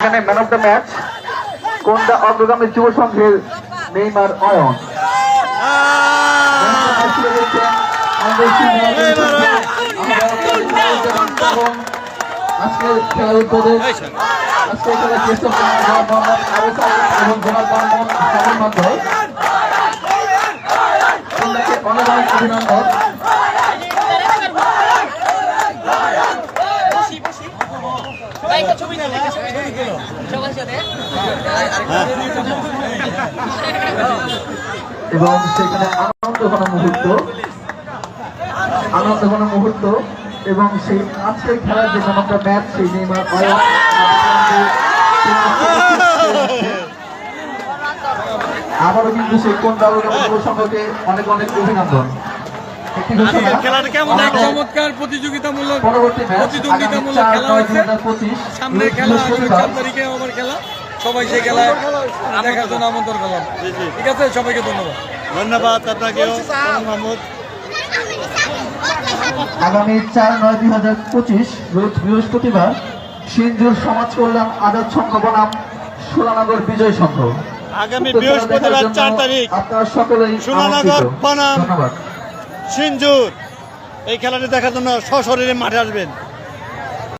এখানে man of the match কোনটা অগ্রগামী যুব সংঘের নেইমার অয়ন। আজকের খেলার উদ্বোধক আজকের খেলার জ্যেষ্ঠ এবং জোনাল মাধ্যমে অনেক অনেক অভিনন্দন। এবং সেখানে আনন্দ ঘন মুহূর্ত এবং সেই আজকের খেলার যে একটা ম্যাচ সেই নেইমার আবারও কিন্তু সেই কোন সঙ্গে অনেক অনেক অভিনন্দন। চমৎকার প্রতিযোগিতামূলক খেলা হয়েছে। সামনের খেলা 4 তারিখে আমার খেলা, সবাই সেই খেলায় দেখার জন্য আমন্ত্রণ করলাম। ঠিক আছে, সবাইকে ধন্যবাদ। ধন্যবাদ আপনাকেও মাহমুদ। আগামী 4/9/2025 রোজ বৃহস্পতিবার সিঞ্জুর সমাজ কল্যাণ আজাদ সংঘ বনাম সোনানগর বিজয় সংঘ। আগামী বৃহস্পতিবার 4 তারিখ আপনারা সকলেই সোনানগর বনাম ধন্যবাদ। সিঞ্জুর এই খেলাটি দেখার জন্য সশরীরে মাঠে আসবেন।